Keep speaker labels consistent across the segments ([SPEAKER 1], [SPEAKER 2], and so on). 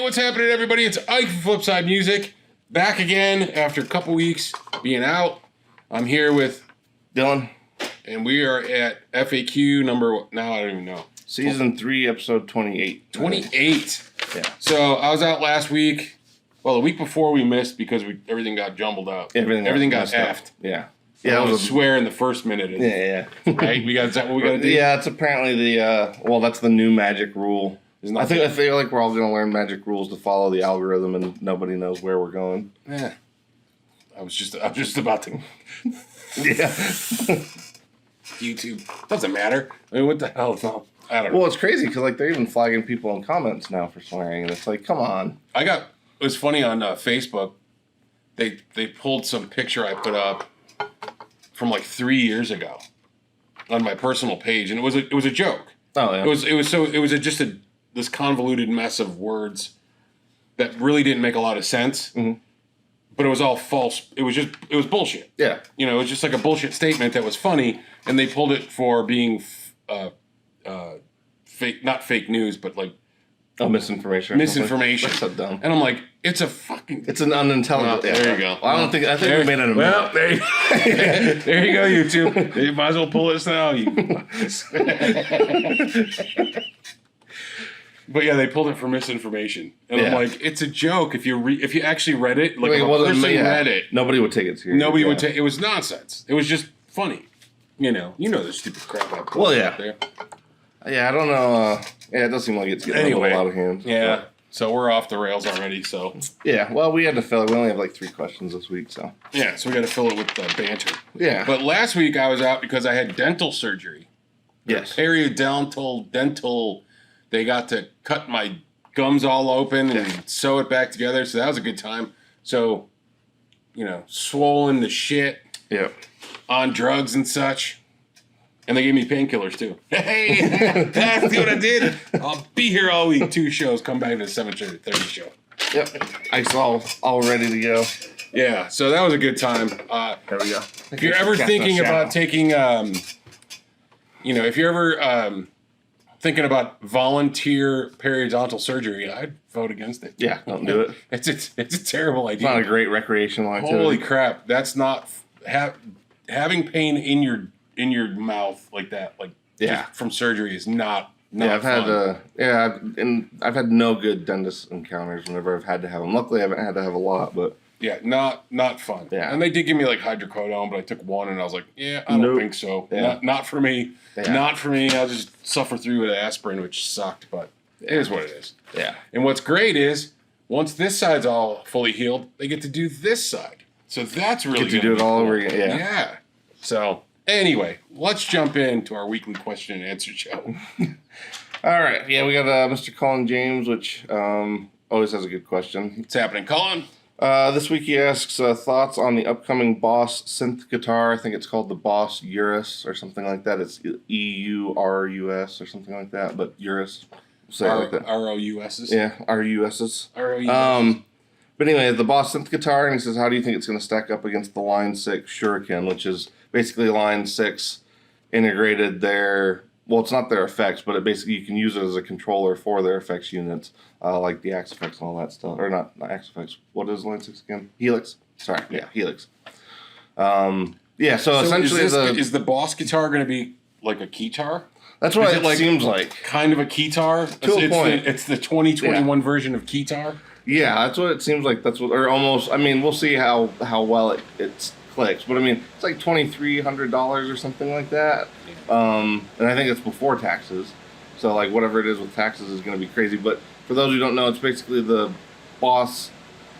[SPEAKER 1] what's happening, everybody? It's Ike from Flipside Music, back again after a couple weeks being out. I'm here with
[SPEAKER 2] Dylan,
[SPEAKER 1] and we are at F.A.Q. number, now I don't even know.
[SPEAKER 2] Season 3, episode 28.
[SPEAKER 1] 28.
[SPEAKER 2] Yeah.
[SPEAKER 1] So I was out last week. Well, the week before we missed because everything got jumbled up.
[SPEAKER 2] Everything
[SPEAKER 1] got effed.
[SPEAKER 2] Yeah.
[SPEAKER 1] Yeah, I was swear in the first minute.
[SPEAKER 2] Yeah.
[SPEAKER 1] Right? Is that what we got to do?
[SPEAKER 2] Yeah, it's apparently that's the new magic rule. I feel like we're all going to learn magic rules to follow the algorithm, and nobody knows where we're going.
[SPEAKER 1] Yeah. I'm just about to.
[SPEAKER 2] Yeah.
[SPEAKER 1] YouTube doesn't matter. I mean, what the hell? I don't know.
[SPEAKER 2] Well, it's crazy because they're even flagging people in comments now for swearing, and it's like, come on.
[SPEAKER 1] It was funny on Facebook. They pulled some picture I put up from 3 years ago on my personal page, and it was a joke.
[SPEAKER 2] Oh yeah.
[SPEAKER 1] It was just this convoluted mess of words that really didn't make a lot of sense. Mm-hmm. But it was all false. It was bullshit.
[SPEAKER 2] Yeah.
[SPEAKER 1] It was just like a bullshit statement that was funny, and they pulled it for being fake, not fake news, but
[SPEAKER 2] misinformation.
[SPEAKER 1] Misinformation.
[SPEAKER 2] That's so dumb.
[SPEAKER 1] And I'm like, it's an
[SPEAKER 2] unintelligent.
[SPEAKER 1] Well, there you go.
[SPEAKER 2] Well, I think we made it.
[SPEAKER 1] Well, there you go, YouTube. You might as well pull this now. But yeah, they pulled it for misinformation, and I'm like, it's a joke. If you actually read it, read it,
[SPEAKER 2] nobody would take it seriously.
[SPEAKER 1] Nobody would take it. Was nonsense. It was just funny. You know the stupid crap I put out there.
[SPEAKER 2] Yeah, I don't know. It does seem like it's getting a little out of hand.
[SPEAKER 1] Yeah. But. So we're off the rails already. So
[SPEAKER 2] yeah. Well, we had to fill it. We only have 3 questions this week, so
[SPEAKER 1] yeah. So we got to fill it with banter.
[SPEAKER 2] Yeah.
[SPEAKER 1] But last week I was out because I had dental surgery.
[SPEAKER 2] Yes.
[SPEAKER 1] Dental. They got to cut my gums all open and sew it back together. So that was a good time. So, swollen to shit.
[SPEAKER 2] Yep.
[SPEAKER 1] On drugs and such. And they gave me painkillers too. Hey, that's what I did. I'll be here all week. 2 shows. Come back to the 7:30 show.
[SPEAKER 2] Yep. Ice all ready to go.
[SPEAKER 1] Yeah. So that was a good time.
[SPEAKER 2] There we go.
[SPEAKER 1] If you're ever thinking about taking, if you're ever thinking about volunteer periodontal surgery, I'd vote against it.
[SPEAKER 2] Yeah, don't do it.
[SPEAKER 1] It's a terrible idea.
[SPEAKER 2] It's not a great recreational activity.
[SPEAKER 1] Holy crap! That's not having pain in your mouth like that. From surgery is not.
[SPEAKER 2] I've
[SPEAKER 1] fun.
[SPEAKER 2] I've had no good dentist encounters whenever I've had to have them. Luckily, I haven't had to have a lot, but.
[SPEAKER 1] Yeah, not fun.
[SPEAKER 2] Yeah.
[SPEAKER 1] And they did give me hydrocodone, but I took 1 and I was like, I don't think so.
[SPEAKER 2] Yeah.
[SPEAKER 1] Not for me.
[SPEAKER 2] Yeah.
[SPEAKER 1] Not for me. I'll just suffer through with aspirin, which sucked, but it is what it is.
[SPEAKER 2] Yeah.
[SPEAKER 1] And what's great is once this side's all fully healed, they get to do this side. So that's really
[SPEAKER 2] get to do it all over again. Yeah.
[SPEAKER 1] Yeah. So anyway, let's jump into our weekly question and answer show.
[SPEAKER 2] All right. Yeah, we got Mr. Colin James, which always has a good question.
[SPEAKER 1] What's happening, Colin?
[SPEAKER 2] This week he asks thoughts on the upcoming Boss synth guitar. I think it's called the Boss Eurus or something like that. It's EURUS or something like that, but Eurus. Say it like that.
[SPEAKER 1] ROUSs?
[SPEAKER 2] Yeah, RUSs.
[SPEAKER 1] ROUSs.
[SPEAKER 2] But anyway, the Boss synth guitar, and he says, how do you think it's going to stack up against the Line 6 Shuriken, which is basically Line 6 integrated their... Well, it's not their effects, but you can use it as a controller for their effects units, like the Axe effects and all that stuff. Or not Axe effects. What is Line 6 again? Helix. Sorry, yeah, Helix. So essentially...
[SPEAKER 1] Is the Boss guitar going to be like a keytar?
[SPEAKER 2] That's what it seems like.
[SPEAKER 1] Kind of a keytar? It's the 2021 version of keytar?
[SPEAKER 2] Yeah, that's what it seems like. Or almost... I mean, we'll see how well it's clicks, but I mean, it's like $2,300 or something like that. And I think it's before taxes. So whatever it is with taxes is going to be crazy. But for those who don't know, it's basically the Boss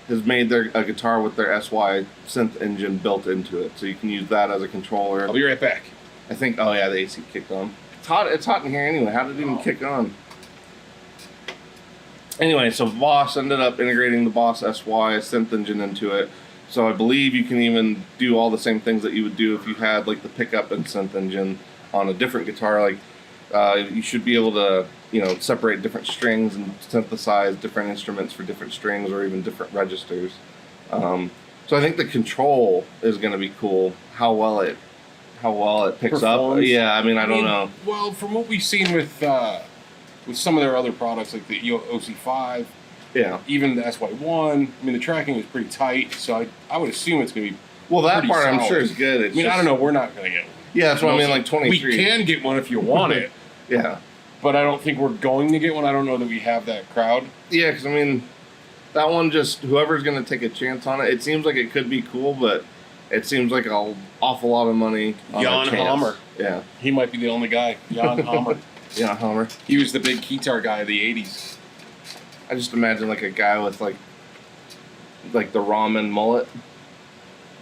[SPEAKER 2] has made a guitar with their SY synth engine built into it. So you can use that as a controller.
[SPEAKER 1] I'll be right back.
[SPEAKER 2] I think, the AC kicked on. It's hot in here anyway. How did it even kick on? Anyway, so Boss ended up integrating the Boss SY synth engine into it. So I believe you can even do all the same things that you would do if you had the pickup and synth engine on a different guitar. You should be able to, separate different strings and synthesize different instruments for different strings or even different registers. So I think the control is going to be cool. How well it picks up. Yeah, I don't know.
[SPEAKER 1] Well, from what we've seen with some of their other products, like the OC5,
[SPEAKER 2] Yeah.
[SPEAKER 1] Even the SY1. I mean, the tracking is pretty tight, so I would assume it's going to be.
[SPEAKER 2] Well, that
[SPEAKER 1] pretty
[SPEAKER 2] part I'm
[SPEAKER 1] solid.
[SPEAKER 2] sure is good. It's
[SPEAKER 1] I mean,
[SPEAKER 2] just,
[SPEAKER 1] I don't know. We're not going to get one.
[SPEAKER 2] Yeah, that's what I mean. Like 23.
[SPEAKER 1] We can get one if you want it.
[SPEAKER 2] Yeah.
[SPEAKER 1] But I don't think we're going to get one. I don't know that we have that crowd.
[SPEAKER 2] Yeah, because I mean, that one just whoever's going to take a chance on it. It seems like it could be cool, but it seems like an awful lot of money. On
[SPEAKER 1] Jan
[SPEAKER 2] a chance.
[SPEAKER 1] Hammer.
[SPEAKER 2] Yeah.
[SPEAKER 1] He might be the only guy. Jan Hammer.
[SPEAKER 2] Yeah, Hammer.
[SPEAKER 1] He was the big guitar guy of the '80s.
[SPEAKER 2] I just imagine like a guy with like the ramen mullet.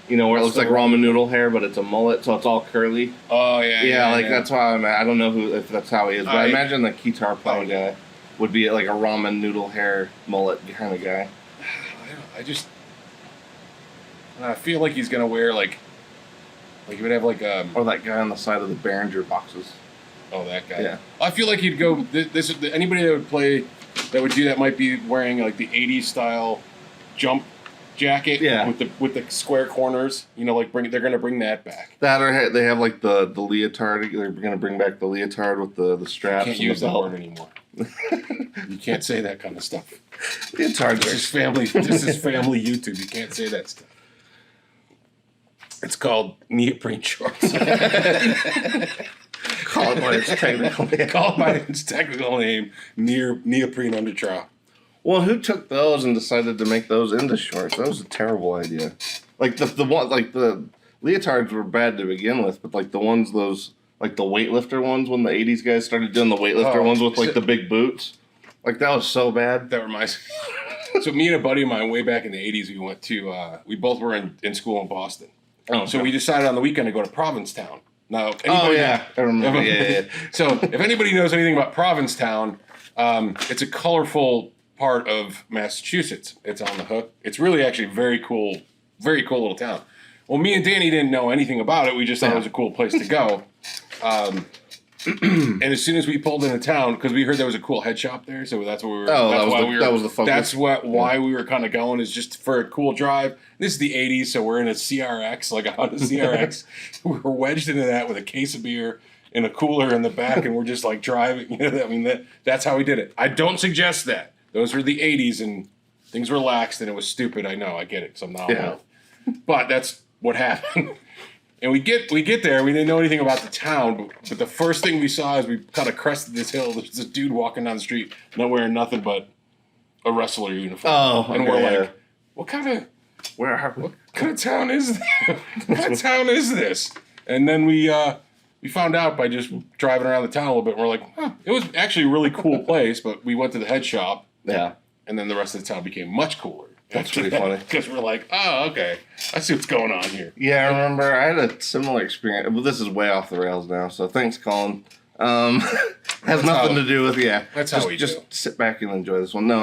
[SPEAKER 2] You know, where it looks like ramen noodle hair, but it's a mullet, so it's all curly.
[SPEAKER 1] Oh yeah.
[SPEAKER 2] Yeah, that's why I don't know if that's how he is, but I imagine the guitar playing guy would be like a ramen noodle hair mullet kind of guy.
[SPEAKER 1] I feel like he's gonna wear like he would have like
[SPEAKER 2] or that guy on the side of the Behringer boxes.
[SPEAKER 1] Oh, that guy.
[SPEAKER 2] Yeah.
[SPEAKER 1] I feel like he'd go. Anybody that would play, that would do that might be wearing like the '80s style jump jacket.
[SPEAKER 2] Yeah.
[SPEAKER 1] With the square corners. You know, like they're gonna bring that back.
[SPEAKER 2] That or they have like the leotard. They're gonna bring back the leotard with the straps.
[SPEAKER 1] You can't use that word anymore. You can't say that kind of stuff.
[SPEAKER 2] Leotards.
[SPEAKER 1] This is family. This is family YouTube. You can't say that stuff. It's called neoprene shorts.
[SPEAKER 2] Call it by its technical name.
[SPEAKER 1] Call it by its technical name, neoprene undertrow.
[SPEAKER 2] Well, who took those and decided to make those into shorts? That was a terrible idea. Like the one, like the leotards were bad to begin with, but like the ones like the weightlifter ones when the '80s guys started doing the weightlifter ones with like the big boots, like that was so bad.
[SPEAKER 1] That reminds me. So me and a buddy of mine way back in the '80s, we went to. We both were in school in Boston.
[SPEAKER 2] Oh,
[SPEAKER 1] so we decided on the weekend to go to Provincetown. Now,
[SPEAKER 2] I remember. Yeah.
[SPEAKER 1] So if anybody knows anything about Provincetown, it's a colorful part of Massachusetts. It's on the hook. It's really actually very cool little town. Well, me and Danny didn't know anything about it. We just thought it was a cool place to go. And as soon as we pulled into town, because we heard there was a cool head shop there, so that's what we were.
[SPEAKER 2] That was the focus.
[SPEAKER 1] That's why we were kind of going, is just for a cool drive. This is the '80s, so we're in a CRX, like a Honda CRX. We're wedged into that with a case of beer and a cooler in the back, and we're just like driving. You know, I mean, that's how we did it. I don't suggest that. Those were the '80s, and things were laxed, and it was stupid. I know, I get it, because I'm not old. But that's what happened. And we get there. We didn't know anything about the town, but the first thing we saw as we kind of crested this hill, there's this dude walking down the street, not wearing nothing but a wrestler uniform.
[SPEAKER 2] Oh,
[SPEAKER 1] and we're like, what kind of town is this? What kind of town is this? And then we found out by just driving around the town a little bit. And we're like, it was actually a really cool place, but we went to the head shop.
[SPEAKER 2] Yeah.
[SPEAKER 1] And then the rest of the town became much cooler.
[SPEAKER 2] That's pretty funny.
[SPEAKER 1] Because we're like, oh, okay. I see what's going on here.
[SPEAKER 2] Yeah, I remember I had a similar experience. Well, this is way off the rails now, so thanks, Colin. Has nothing to do with,
[SPEAKER 1] That's how we
[SPEAKER 2] just sit back and enjoy this one. No,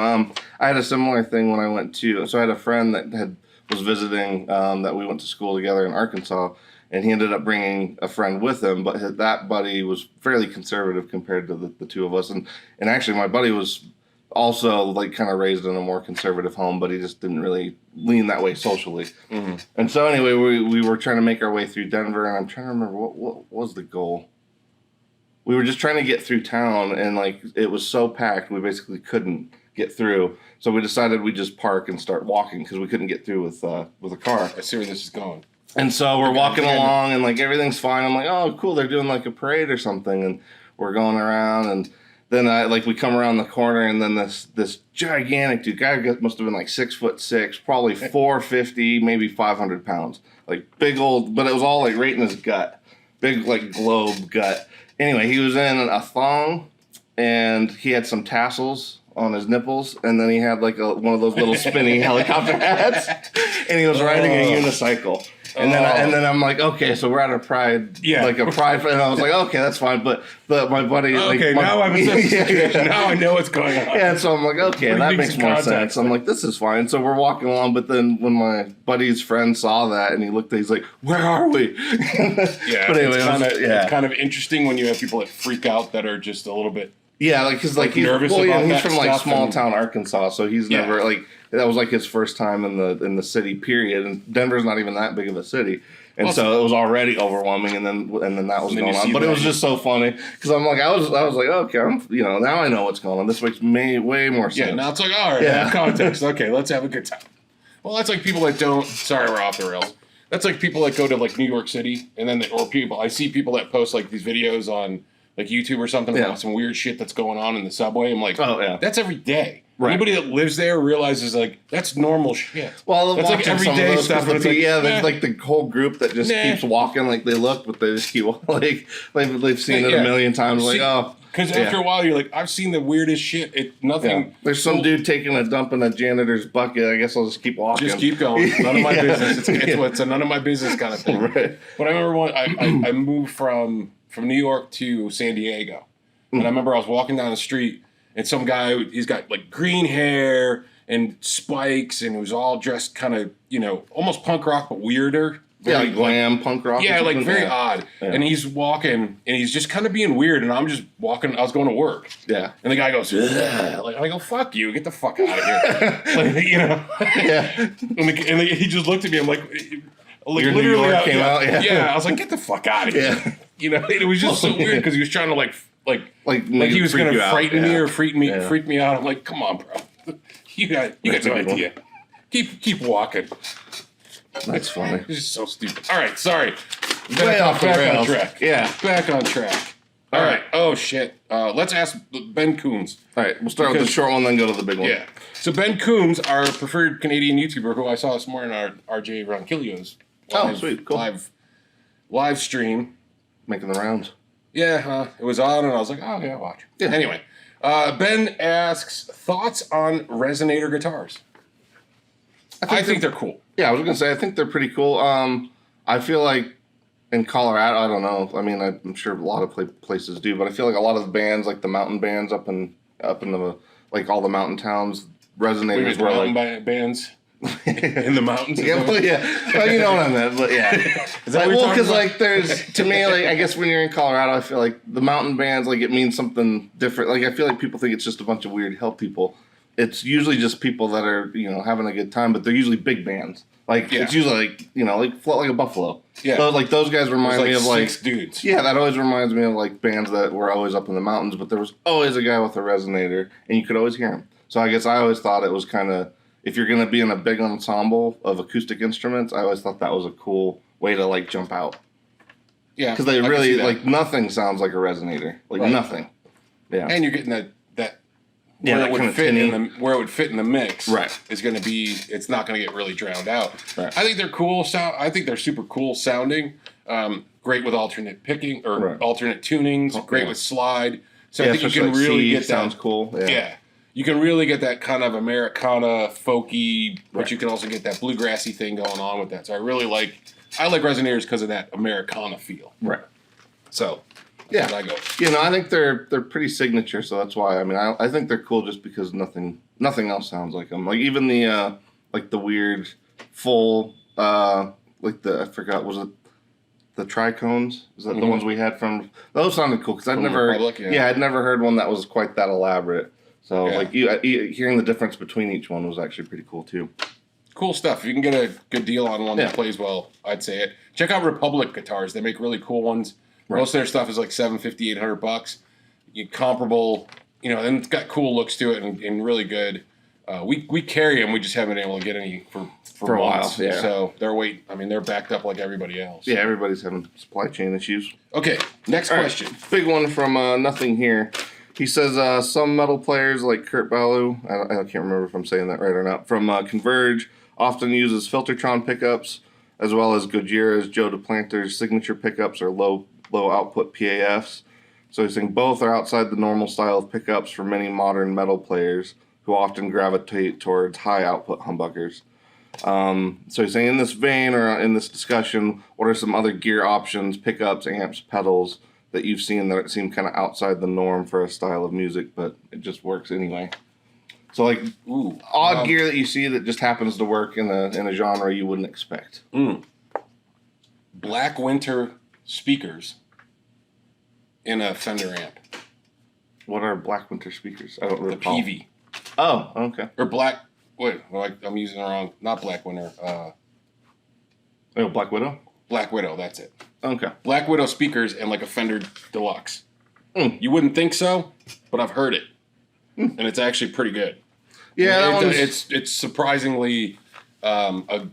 [SPEAKER 2] I had a similar thing when I went to, so I had a friend that was visiting, that we went to school together in Arkansas, and he ended up bringing a friend with him, but that buddy was fairly conservative compared to the two of us, and actually my buddy was also like kind of raised in a more conservative home, but he just didn't really lean that way socially. Mm-hmm. And so anyway, we were trying to make our way through Denver, and I'm trying to remember what was the goal. We were just trying to get through town, and like it was so packed, we basically couldn't get through. So we decided we'd just park and start walking because we couldn't get through with a car.
[SPEAKER 1] I see where this is going.
[SPEAKER 2] And so we're walking along, and like everything's fine. I'm like, oh, cool, they're doing like a parade or something, and we're going around, and then we come around the corner, and then this gigantic dude, guy must have been like 6'6", probably 450, maybe 500 pounds, like big old, but it was all like right in his gut, big like globe gut. Anyway, he was in a thong, and he had some tassels on his nipples, and then he had like one of those little spinny helicopter hats, and he was riding a unicycle. And then I'm like, okay, so we're at a pride, like a pride, and I was like, okay, that's fine. But my buddy,
[SPEAKER 1] now I'm now I know what's going on.
[SPEAKER 2] Yeah, so I'm like, okay, that makes more sense. I'm like, this is fine. So we're walking along, but then when my buddy's friend saw that, and he looked, he's like, where are we?
[SPEAKER 1] Yeah,
[SPEAKER 2] but anyway,
[SPEAKER 1] it's kind of interesting when you have people that freak out that are just a little bit
[SPEAKER 2] Yeah, like because like he's
[SPEAKER 1] nervous
[SPEAKER 2] well, yeah,
[SPEAKER 1] about
[SPEAKER 2] he's
[SPEAKER 1] that
[SPEAKER 2] from like
[SPEAKER 1] stuff
[SPEAKER 2] small
[SPEAKER 1] and-
[SPEAKER 2] town Arkansas, so he's
[SPEAKER 1] Yeah.
[SPEAKER 2] never like that was like his first time in the city. Period. And Denver's not even that big of a city, and
[SPEAKER 1] Well,
[SPEAKER 2] so it was already overwhelming. And then that was
[SPEAKER 1] And then
[SPEAKER 2] going
[SPEAKER 1] you
[SPEAKER 2] on,
[SPEAKER 1] see
[SPEAKER 2] but it
[SPEAKER 1] that,
[SPEAKER 2] was just so funny because I'm like I was like okay, now I know what's going on. This makes way more sense.
[SPEAKER 1] Yeah, now it's like, all right,
[SPEAKER 2] Yeah.
[SPEAKER 1] have context. Okay, let's have a good time. Well, that's like people that don't. Sorry, we're off the rails. That's like people that go to like New York City, and then I see people that post like these videos on like YouTube or something
[SPEAKER 2] Yeah.
[SPEAKER 1] about some weird shit that's going on in the subway. I'm like,
[SPEAKER 2] Oh, yeah.
[SPEAKER 1] that's every day.
[SPEAKER 2] Right.
[SPEAKER 1] Anybody that lives there realizes like that's normal shit.
[SPEAKER 2] Well,
[SPEAKER 1] that's like
[SPEAKER 2] watching some of
[SPEAKER 1] everyday
[SPEAKER 2] those,
[SPEAKER 1] stuff.
[SPEAKER 2] 'cause
[SPEAKER 1] And it's like,
[SPEAKER 2] there's like the whole group that just
[SPEAKER 1] Nah.
[SPEAKER 2] keeps walking, like they look, but they just keep like they've seen it
[SPEAKER 1] Yeah.
[SPEAKER 2] a million times. Like,
[SPEAKER 1] See,
[SPEAKER 2] oh,
[SPEAKER 1] because
[SPEAKER 2] yeah.
[SPEAKER 1] after a while you're like, I've seen the weirdest shit. Nothing.
[SPEAKER 2] Yeah. There's some
[SPEAKER 1] Well,
[SPEAKER 2] dude taking a dump in a janitor's bucket. I guess I'll just keep walking.
[SPEAKER 1] Just keep going. None of my
[SPEAKER 2] Yeah.
[SPEAKER 1] business. It's a none of my business kind of thing.
[SPEAKER 2] Right.
[SPEAKER 1] But I remember when I moved from New York to San Diego, and I remember I was walking down the street, and some guy, he's got like green hair and spikes, and he was all dressed kind of, almost punk rock but weirder.
[SPEAKER 2] Yeah,
[SPEAKER 1] Very,
[SPEAKER 2] like glam punk rock. or
[SPEAKER 1] yeah, like
[SPEAKER 2] something.
[SPEAKER 1] very
[SPEAKER 2] Yeah.
[SPEAKER 1] odd.
[SPEAKER 2] Yeah.
[SPEAKER 1] And he's walking, and he's just kind of being weird, and I'm just walking. I was going to work.
[SPEAKER 2] Yeah.
[SPEAKER 1] And the guy goes, "Ugh." Like I go, fuck you, get the fuck out of here. Like,
[SPEAKER 2] Yeah.
[SPEAKER 1] and he just looked at me. I'm like
[SPEAKER 2] Your New
[SPEAKER 1] literally
[SPEAKER 2] York came out, yeah.
[SPEAKER 1] I was like, get the fuck out of here.
[SPEAKER 2] Yeah.
[SPEAKER 1] It was just so weird because he was trying to like he was
[SPEAKER 2] freak
[SPEAKER 1] gonna
[SPEAKER 2] you out,
[SPEAKER 1] frighten me
[SPEAKER 2] yeah.
[SPEAKER 1] or freak me out. I'm like, come on, bro. You got
[SPEAKER 2] That's
[SPEAKER 1] no
[SPEAKER 2] a good one.
[SPEAKER 1] idea. Keep walking.
[SPEAKER 2] That's funny.
[SPEAKER 1] It's just so stupid. All right, sorry.
[SPEAKER 2] Way off the
[SPEAKER 1] back on
[SPEAKER 2] rails.
[SPEAKER 1] track.
[SPEAKER 2] Yeah.
[SPEAKER 1] Back on track. All right. Oh shit. Let's ask Ben Coombs.
[SPEAKER 2] All right. We'll start with the
[SPEAKER 1] Because-
[SPEAKER 2] short one, then go to the big one.
[SPEAKER 1] Yeah. So Ben Coombs, our preferred Canadian YouTuber, who I saw this morning on our RJ Roncilio's
[SPEAKER 2] Sweet. Cool.
[SPEAKER 1] live stream.
[SPEAKER 2] Making the rounds.
[SPEAKER 1] Yeah, it was on, and I was like, oh, yeah, watch.
[SPEAKER 2] Yeah.
[SPEAKER 1] Anyway, Ben asks, thoughts on Resonator guitars? I think they're cool.
[SPEAKER 2] Yeah, I was gonna say I think they're pretty cool. I feel like in Colorado, I don't know. I mean, I'm sure a lot of places do, but I feel like a lot of the bands, like the mountain bands up in the like all the mountain towns, Resonators were like
[SPEAKER 1] bands in the mountains.
[SPEAKER 2] yeah, well, yeah. Well, you know what I meant, but yeah.
[SPEAKER 1] Is that
[SPEAKER 2] Like,
[SPEAKER 1] what you're
[SPEAKER 2] well,
[SPEAKER 1] talking
[SPEAKER 2] because
[SPEAKER 1] about?
[SPEAKER 2] like there's to me like I guess when you're in Colorado, I feel like the mountain bands like it means something different. Like I feel like people think it's just a bunch of weird hill people. It's usually just people that are having a good time, but they're usually big bands. Like
[SPEAKER 1] Yeah.
[SPEAKER 2] it's usually like like Float Like a Buffalo.
[SPEAKER 1] Yeah.
[SPEAKER 2] So like those guys remind
[SPEAKER 1] There's
[SPEAKER 2] me of like
[SPEAKER 1] 6 dudes.
[SPEAKER 2] yeah, that always reminds me of like bands that were always up in the mountains, but there was always a guy with a resonator, and you could always hear him. So I guess I always thought it was kind of if you're gonna be in a big ensemble of acoustic instruments, I always thought that was a cool way to like jump out
[SPEAKER 1] Yeah.
[SPEAKER 2] because they
[SPEAKER 1] I can
[SPEAKER 2] really
[SPEAKER 1] see that.
[SPEAKER 2] like nothing sounds like a resonator, like
[SPEAKER 1] Right.
[SPEAKER 2] nothing. Yeah.
[SPEAKER 1] And you're getting that
[SPEAKER 2] Yeah,
[SPEAKER 1] where
[SPEAKER 2] that
[SPEAKER 1] it would
[SPEAKER 2] kinda
[SPEAKER 1] fit
[SPEAKER 2] tinny.
[SPEAKER 1] where it would fit in the mix.
[SPEAKER 2] Right.
[SPEAKER 1] Is going to be. It's not going to get really drowned out.
[SPEAKER 2] Right.
[SPEAKER 1] I think they're cool. I think they're super cool sounding. Great with alternate picking or
[SPEAKER 2] Right.
[SPEAKER 1] alternate tunings. Great
[SPEAKER 2] yeah.
[SPEAKER 1] with slide. So
[SPEAKER 2] Yeah,
[SPEAKER 1] I think you
[SPEAKER 2] especially,
[SPEAKER 1] can
[SPEAKER 2] like,
[SPEAKER 1] really
[SPEAKER 2] C
[SPEAKER 1] get that.
[SPEAKER 2] sounds cool.
[SPEAKER 1] Yeah. You can really get that kind of Americana, folky, but
[SPEAKER 2] Right.
[SPEAKER 1] you can also get that bluegrassy thing going on with that. So I like Resonators because of that Americana feel.
[SPEAKER 2] Right.
[SPEAKER 1] So
[SPEAKER 2] Yeah.
[SPEAKER 1] that's where I go.
[SPEAKER 2] I think they're pretty signature, so that's why. I mean, I think they're cool just because nothing else sounds like them. Like even the like the weird full like I forgot, was it the tricones? Is that the ones we had from? Those sounded cool because I'd
[SPEAKER 1] From
[SPEAKER 2] never
[SPEAKER 1] Republic, yeah.
[SPEAKER 2] I'd never heard one that was quite that elaborate. So
[SPEAKER 1] Yeah.
[SPEAKER 2] like hearing the difference between each one was actually pretty cool too.
[SPEAKER 1] Cool stuff. If you can get a good deal on one
[SPEAKER 2] Yeah.
[SPEAKER 1] that plays well, I'd say it. Check out Republic guitars. They make really cool ones.
[SPEAKER 2] Right.
[SPEAKER 1] Most of their stuff is like $750, $800. You comparable, and it's got cool looks to it and really good. We carry them. We just haven't been able to get any for
[SPEAKER 2] a while,
[SPEAKER 1] months.
[SPEAKER 2] yeah.
[SPEAKER 1] So they're backed up like everybody else.
[SPEAKER 2] Yeah, everybody's having supply chain issues.
[SPEAKER 1] Okay. Next
[SPEAKER 2] All right,
[SPEAKER 1] question.
[SPEAKER 2] big one from Nothing Here. He says some metal players like Kurt Ballou, I can't remember if I'm saying that right or not, from Converge often uses Filtertron pickups as well as Gojira's Joe DePlanter's signature pickups or low output PAFs. So he's saying both are outside the normal style of pickups for many modern metal players who often gravitate towards high output humbuckers. So he's saying in this vein or in this discussion, what are some other gear options, pickups, amps, pedals that you've seen that seem kind of outside the norm for a style of music, but it just works anyway? So like
[SPEAKER 1] Ooh.
[SPEAKER 2] odd gear that you see that just happens to work in a genre you wouldn't expect.
[SPEAKER 1] Black Winter speakers in a Fender amp.
[SPEAKER 2] What are Black Winter speakers? I don't
[SPEAKER 1] The
[SPEAKER 2] recall.
[SPEAKER 1] PV.
[SPEAKER 2] Oh, okay.
[SPEAKER 1] Or Black... Wait, I'm using the wrong... Not Black Winter.
[SPEAKER 2] Oh, Black Widow?
[SPEAKER 1] Black Widow, that's it.
[SPEAKER 2] Okay.
[SPEAKER 1] Black Widow speakers and like a Fender Deluxe.
[SPEAKER 2] Mm.
[SPEAKER 1] You wouldn't think so, but I've heard it. And it's actually pretty good.
[SPEAKER 2] Yeah,
[SPEAKER 1] it's surprisingly a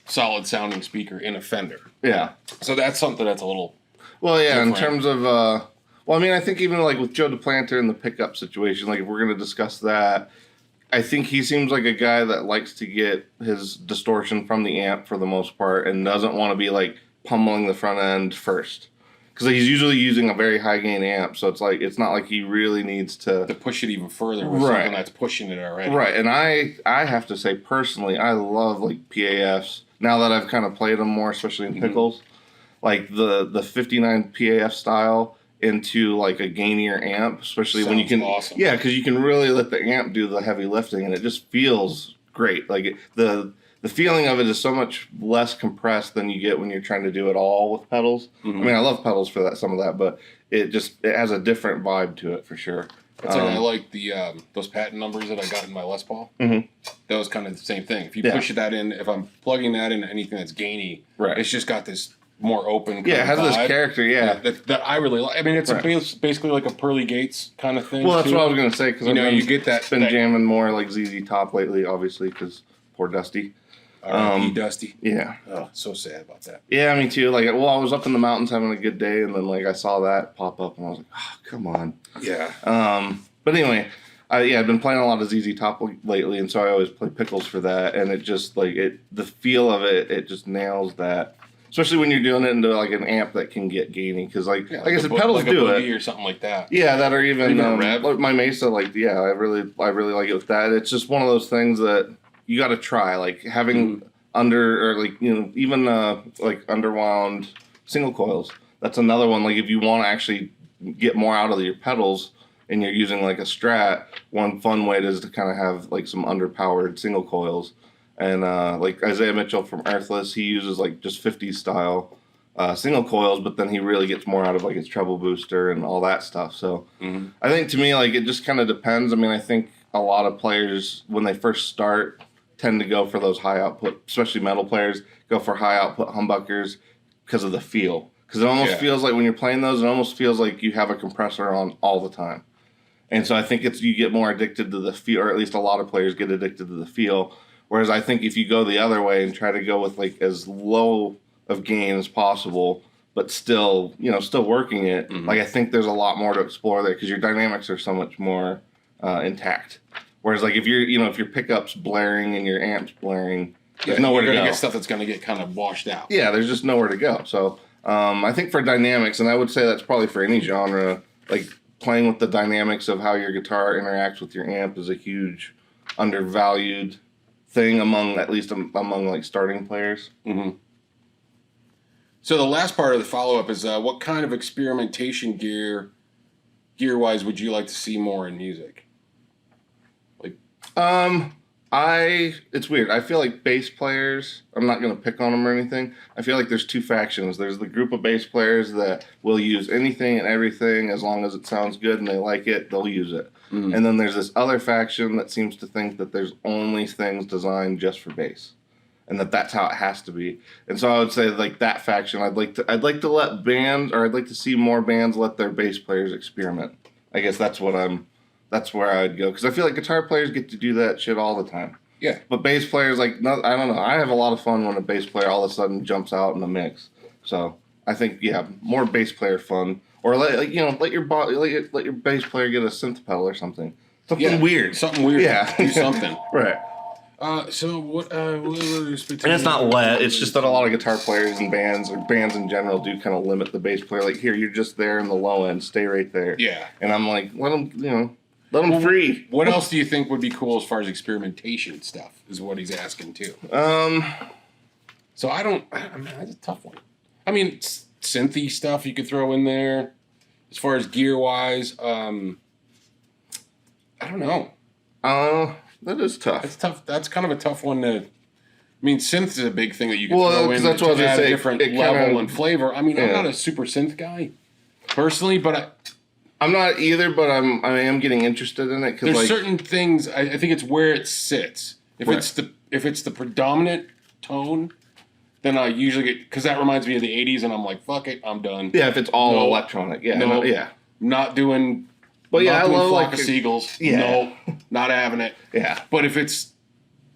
[SPEAKER 1] solid sounding speaker in a Fender.
[SPEAKER 2] Yeah.
[SPEAKER 1] So that's something that's a little...
[SPEAKER 2] Well, yeah,
[SPEAKER 1] different.
[SPEAKER 2] in terms of... well, I mean, I think even like with Joe DePlanter and the pickup situation, like if we're going to discuss that, I think he seems like a guy that likes to get his distortion from the amp for the most part and doesn't want to be like pummeling the front end first. Because he's usually using a very high gain amp, so it's not like he really needs to
[SPEAKER 1] push it even further with
[SPEAKER 2] Right.
[SPEAKER 1] something that's pushing it already.
[SPEAKER 2] Right, and I have to say personally, I love like PAFs. Now that I've kind of played them more, especially in pickles, like the 59 PAF style into like a gainier amp, especially when you can,
[SPEAKER 1] awesome.
[SPEAKER 2] yeah, because you can really let the amp do the heavy lifting, and it just feels great. Like the feeling of it is so much less compressed than you get when you're trying to do it all with pedals. I mean, I love pedals for that, some of that, but it has a different vibe to it for sure.
[SPEAKER 1] It's like I like the those patent numbers that I got in my Les Paul.
[SPEAKER 2] Mhm.
[SPEAKER 1] That was kind of the same thing. If you
[SPEAKER 2] Yeah.
[SPEAKER 1] push that in, if I'm plugging that into anything that's gainy,
[SPEAKER 2] Right.
[SPEAKER 1] it's just got this more open kind
[SPEAKER 2] Yeah, it
[SPEAKER 1] of
[SPEAKER 2] has this
[SPEAKER 1] vibe
[SPEAKER 2] character, yeah.
[SPEAKER 1] that I really like. I mean, it's
[SPEAKER 2] Right.
[SPEAKER 1] basically like a Pearly Gates kind of thing.
[SPEAKER 2] Well, that's
[SPEAKER 1] too.
[SPEAKER 2] what I was going to say, because
[SPEAKER 1] you get that...
[SPEAKER 2] been jamming more like ZZ Top lately, obviously, because poor Dusty.
[SPEAKER 1] R.I.P. Dusty.
[SPEAKER 2] Yeah.
[SPEAKER 1] Oh, so sad about that.
[SPEAKER 2] Yeah, me too. Like, well, I was up in the mountains having a good day, and then like I saw that pop up, and I was like, oh, come on.
[SPEAKER 1] Yeah.
[SPEAKER 2] But anyway, I've been playing a lot of ZZ Top lately, and so I always play pickles for that, and it just like the feel of it just nails that. Especially when you're doing it into like an amp that can get gainy, because like I said, pedals
[SPEAKER 1] like
[SPEAKER 2] do
[SPEAKER 1] a
[SPEAKER 2] it
[SPEAKER 1] or something like that.
[SPEAKER 2] Yeah, that or even
[SPEAKER 1] a Rev.
[SPEAKER 2] like my Mesa. Like, yeah, I really like it with that. It's just one of those things that you got to try. Like having under or like even like underwound single coils. That's another one. Like if you want to actually get more out of your pedals and you're using like a Strat, one fun way is to kind of have like some underpowered single coils. And like Isaiah Mitchell from Earthless, he uses like just 50s style single coils, but then he really gets more out of like his treble booster and all that stuff. So I think to me, like it just kind of depends. I mean, I think a lot of players when they first start tend to go for those high output, especially metal players, go for high output humbuckers because of the feel. Because it almost feels like when you're playing those, it almost feels like you have a compressor on all the time. And so I think you get more addicted to the feel, or at least a lot of players get addicted to the feel. Whereas I think if you go the other way and try to go with like as low of gain as possible, but still, still working it, like I think there's a lot more to explore there because your dynamics are so much more intact. Whereas like if your pickup's blaring and your amp's blaring, there's nowhere to go.
[SPEAKER 1] You're gonna get stuff that's gonna get kind of washed out.
[SPEAKER 2] Yeah, there's just nowhere to go. So I think for dynamics, and I would say that's probably for any genre, like playing with the dynamics of how your guitar interacts with your amp is a huge undervalued thing among like starting players.
[SPEAKER 1] So the last part of the follow-up is what kind of experimentation gear-wise would you like to see more in music? Like,
[SPEAKER 2] it's weird. I feel like bass players, I'm not going to pick on them or anything. I feel like there's two factions. There's the group of bass players that will use anything and everything as long as it sounds good and they like it, they'll use it. And then there's this other faction that seems to think that there's only things designed just for bass. And that's how it has to be. And so I would say like that faction, I'd like to let bands, or I'd like to see more bands let their bass players experiment. I guess that's where I'd go. Because I feel like guitar players get to do that shit all the time.
[SPEAKER 1] yeah.
[SPEAKER 2] But bass players, like, no, I don't know. I have a lot of fun when a bass player all of a sudden jumps out in the mix. So I think, yeah, more bass player fun. Or let your bass player get a synth pedal or something. Something weird.
[SPEAKER 1] Something weird.
[SPEAKER 2] Yeah.
[SPEAKER 1] Do something.
[SPEAKER 2] Right.
[SPEAKER 1] So what
[SPEAKER 2] And it's not let. It's just that a lot of guitar players and bands, or bands in general, do kind of limit the bass player. Like, here, you're just there in the low end. Stay right there.
[SPEAKER 1] Yeah.
[SPEAKER 2] And I'm like, let them free.
[SPEAKER 1] What else do you think would be cool as far as experimentation stuff? Is what he's asking too. So I mean, that's a tough one. I mean, synthy stuff you could throw in there. As far as gear wise, I don't know.
[SPEAKER 2] That is tough.
[SPEAKER 1] It's tough. That's kind of a tough one to. I mean, synth is a big thing that you can throw in
[SPEAKER 2] that's what I was
[SPEAKER 1] to
[SPEAKER 2] gonna
[SPEAKER 1] add
[SPEAKER 2] say.
[SPEAKER 1] a different
[SPEAKER 2] It
[SPEAKER 1] level
[SPEAKER 2] kinda-
[SPEAKER 1] and flavor. I mean, I'm
[SPEAKER 2] yeah.
[SPEAKER 1] not a super synth guy, personally, but
[SPEAKER 2] I'm not either, but I am getting interested in it because
[SPEAKER 1] there's certain things. I think it's where it sits. If it's the predominant tone, then I usually get, because that reminds me of the '80s, and I'm like, fuck it, I'm done.
[SPEAKER 2] Yeah, if it's all electronic,
[SPEAKER 1] not doing.
[SPEAKER 2] But yeah, I love
[SPEAKER 1] Flock of Seagulls.
[SPEAKER 2] Yeah.
[SPEAKER 1] No, not having it.
[SPEAKER 2] Yeah,
[SPEAKER 1] but if it's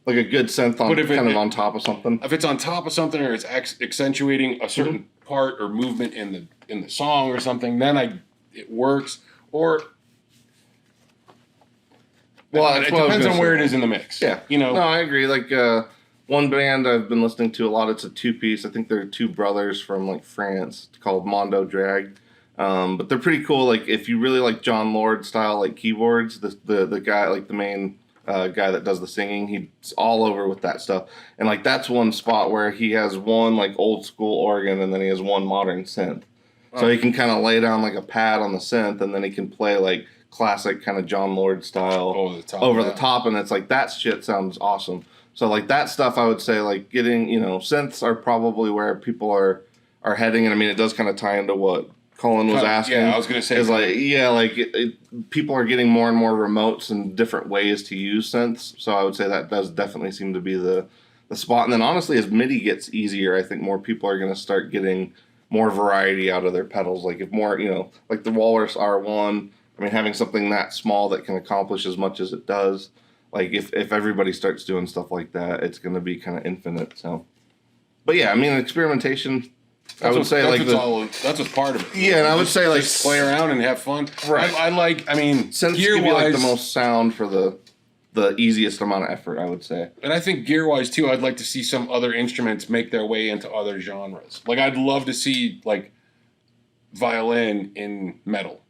[SPEAKER 2] like a good synth on top of something,
[SPEAKER 1] if it's on top of something or it's accentuating a certain part or movement in the song or something, then it works. Or it depends on where it is in the mix.
[SPEAKER 2] Yeah, No, I agree. Like one band I've been listening to a lot. It's a 2-piece. I think they're 2 brothers from like France called Mondo Drag. But they're pretty cool. Like if you really like John Lord style like keyboards, the guy, like the main guy that does the singing, he's all over with that stuff. And like that's one spot where he has one like old school organ and then he has one modern synth. So he can kind of lay down like a pad on the synth and then he can play like classic kind of John Lord style over the top, and it's like that shit sounds awesome. So like that stuff, I would say like getting, synths are probably where people are heading, and I mean it does kind of tie into what Colin was asking.
[SPEAKER 1] Yeah, I was going to say.
[SPEAKER 2] Is people are getting more and more remotes and different ways to use synths. So I would say that does definitely seem to be the spot. And then honestly, as MIDI gets easier, I think more people are going to start getting more variety out of their pedals. Like if more, like the Walrus R1, I mean, having something that small that can accomplish as much as it does, like if everybody starts doing stuff like that, it's going to be kind of infinite. So, but yeah, I mean, experimentation. I would say
[SPEAKER 1] that's what's part of it.
[SPEAKER 2] Yeah, and I would say like
[SPEAKER 1] just play around and have fun.
[SPEAKER 2] Right.
[SPEAKER 1] I mean,
[SPEAKER 2] synths give you like the most sound for the easiest amount of effort, I would say.
[SPEAKER 1] And I think gear wise too, I'd like to see some other instruments make their way into other genres. Like I'd love to see like violin in metal.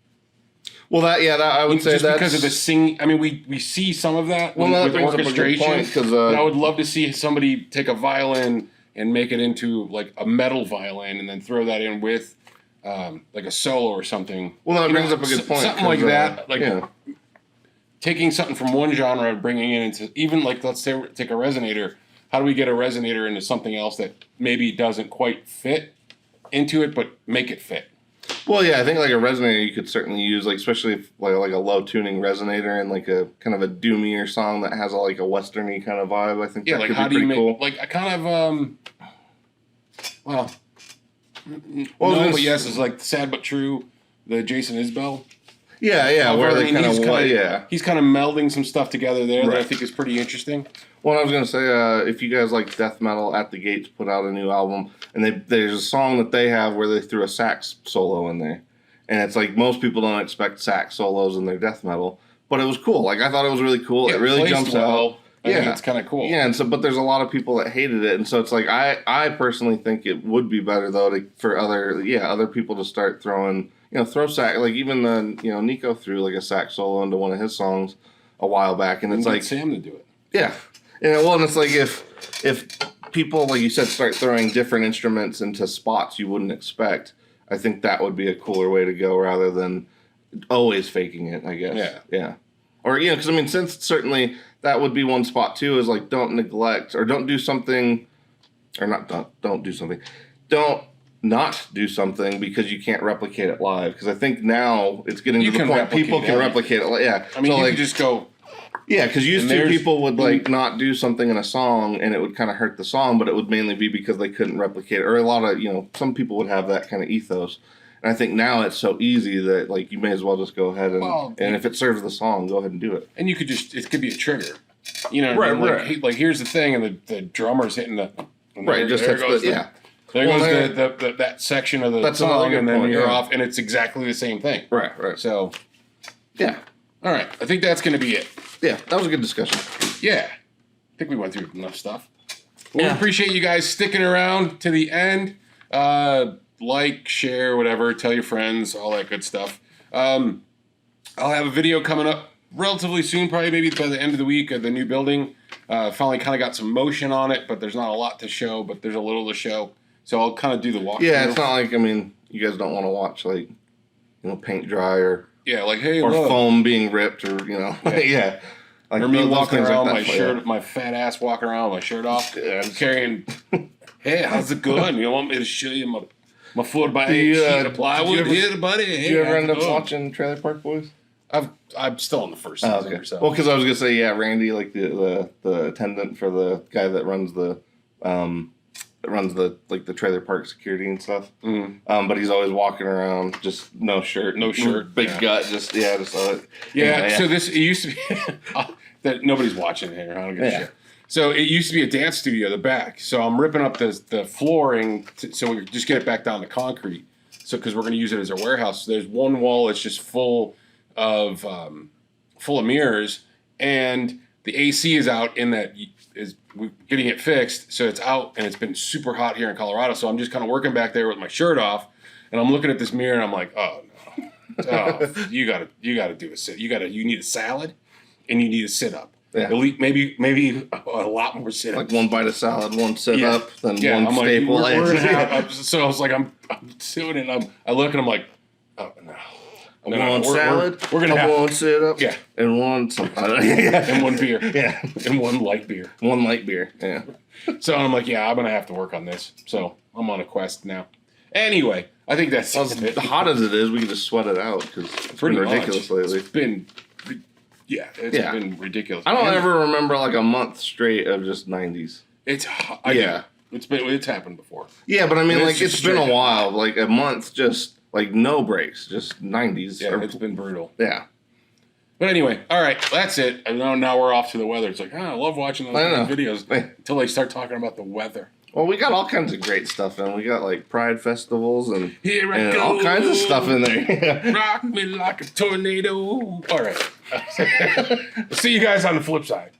[SPEAKER 2] Well, I would say
[SPEAKER 1] just
[SPEAKER 2] that's
[SPEAKER 1] because of the singing. I mean, we see some of that with orchestration.
[SPEAKER 2] Because
[SPEAKER 1] I would love to see somebody take a violin and make it into like a metal violin, and then throw that in with like a solo or something.
[SPEAKER 2] Well, that brings up a good point.
[SPEAKER 1] Something like that, taking something from one genre and bringing it into, even like, let's say take a resonator. How do we get a resonator into something else that maybe doesn't quite fit into it, but make it fit?
[SPEAKER 2] Well, yeah, I think like a resonator you could certainly use, like especially if, like a low tuning resonator and like a kind of a doomier song that has like a westerny kind of vibe. I think that
[SPEAKER 1] like
[SPEAKER 2] could
[SPEAKER 1] how
[SPEAKER 2] be
[SPEAKER 1] do you
[SPEAKER 2] pretty
[SPEAKER 1] make
[SPEAKER 2] cool.
[SPEAKER 1] like a kind of but yes, it's like Sad But True, the Jason Isbell.
[SPEAKER 2] Yeah, where they kind of
[SPEAKER 1] he's kind of melding some stuff together there that I think is pretty interesting.
[SPEAKER 2] Well, I was gonna say, if you guys like death metal, At the Gates put out a new album, and there's a song that they have where they threw a sax solo in there, and it's like most people don't expect sax solos in their death metal, but it was cool. Like I thought it was really cool. It really jumps out.
[SPEAKER 1] I think it's kind of cool.
[SPEAKER 2] Yeah, but there's a lot of people that hated it, and so it's like I personally think it would be better though for other people to start throwing throw sax, like even Nico threw like a sax solo into one of his songs a while back, and it's like
[SPEAKER 1] Sam to do it.
[SPEAKER 2] Yeah. And it's like if people, like you said, start throwing different instruments into spots you wouldn't expect, I think that would be a cooler way to go rather than always faking it, I guess. Yeah. Or, because I mean, since certainly that would be one spot too, is like don't neglect or don't do something, or don't do something. Don't not do something because you can't replicate it live. Because I think now it's getting to the point people can replicate it. Yeah.
[SPEAKER 1] I mean,
[SPEAKER 2] so
[SPEAKER 1] you
[SPEAKER 2] like,
[SPEAKER 1] could just go.
[SPEAKER 2] Yeah, because used to people would like not do something in a song and it would kind of hurt the song, but it would mainly be because they couldn't replicate it. Or a lot of, some people would have that kind of ethos. And I think now it's so easy that like you may as well just go ahead and if it serves the song, go ahead and do it.
[SPEAKER 1] And you could it could be a trigger.
[SPEAKER 2] Right.
[SPEAKER 1] Like here's the thing, and the drummer's hitting the
[SPEAKER 2] right. Just there goes
[SPEAKER 1] there goes that section of the song, and then you're off, and it's exactly the same thing.
[SPEAKER 2] Right.
[SPEAKER 1] So,
[SPEAKER 2] yeah.
[SPEAKER 1] All right. I think that's going to be it.
[SPEAKER 2] Yeah, that was a good discussion.
[SPEAKER 1] Yeah. I think we went through enough stuff. We appreciate you guys sticking around to the end. Like, share, whatever. Tell your friends, all that good stuff. I'll have a video coming up relatively soon, probably maybe by the end of the week of the new building. Finally kind of got some motion on it, but there's not a lot to show, but there's a little to show. So I'll kind of do the walkthrough.
[SPEAKER 2] Yeah, it's not like, you guys don't want to watch, like, paint dry or...
[SPEAKER 1] Yeah, like, hey,
[SPEAKER 2] or
[SPEAKER 1] look.
[SPEAKER 2] foam being ripped, or yeah.
[SPEAKER 1] Like, or me walking around my shirt, my fat ass walking around with my shirt off. I'm carrying. Hey, how's it going? You want me to show you my my 4x8
[SPEAKER 2] Do you,
[SPEAKER 1] sheet of plywood
[SPEAKER 2] did you ever-
[SPEAKER 1] here, buddy.
[SPEAKER 2] Did
[SPEAKER 1] Hey,
[SPEAKER 2] you ever end up
[SPEAKER 1] how's it going?
[SPEAKER 2] watching Trailer Park Boys?
[SPEAKER 1] I'm still on the first
[SPEAKER 2] Oh,
[SPEAKER 1] season
[SPEAKER 2] okay.
[SPEAKER 1] or so.
[SPEAKER 2] Well, because I was gonna say, yeah, Randy, like the attendant for the guy that runs the the trailer park security and stuff. But he's always walking around, just no shirt, big gut, just
[SPEAKER 1] Yeah. So this it used to be that nobody's watching here. I don't give a shit. So it used to be a dance studio, the back. So I'm ripping up the flooring so we just get it back down to concrete. So because we're going to use it as our warehouse. So there's one wall that's just full of mirrors, and the AC is out in that we're getting it fixed. So it's out, and it's been super hot here in Colorado. So I'm just kind of working back there with my shirt off, and I'm looking at this mirror, and I'm like, oh no, you gotta do a sit. You need a salad, and you need a sit up. Yeah. At least maybe a lot more sit ups.
[SPEAKER 2] Like one bite of salad, one sit up, then one
[SPEAKER 1] I'm
[SPEAKER 2] staple.
[SPEAKER 1] Like, we're gonna have, so I was like, I'm doing it. And I look and I'm like, oh no.
[SPEAKER 2] One salad.
[SPEAKER 1] We're gonna have
[SPEAKER 2] one sit up.
[SPEAKER 1] Yeah.
[SPEAKER 2] And one
[SPEAKER 1] and one beer.
[SPEAKER 2] Yeah.
[SPEAKER 1] And one light beer.
[SPEAKER 2] One light beer. Yeah.
[SPEAKER 1] So I'm like, yeah, I'm gonna have to work on this. So I'm on a quest now. Anyway, I think that's
[SPEAKER 2] as hot as it is. We can just sweat it out because it's been ridiculous lately.
[SPEAKER 1] It's been been ridiculous.
[SPEAKER 2] I don't ever remember like a month straight of just 90s.
[SPEAKER 1] It's happened before.
[SPEAKER 2] Yeah, but I mean, like it's been a while. Like a month, just like no breaks, just 90s.
[SPEAKER 1] Yeah, it's been brutal.
[SPEAKER 2] Yeah.
[SPEAKER 1] But anyway, all right, that's it. And now we're off to the weather. It's like, I love watching those videos until they start talking about the weather.
[SPEAKER 2] Well, we got all kinds of great stuff in. We got like pride festivals and
[SPEAKER 1] go.
[SPEAKER 2] All kinds of stuff in there.
[SPEAKER 1] Rock me like a tornado. All right. See you guys on the flip side.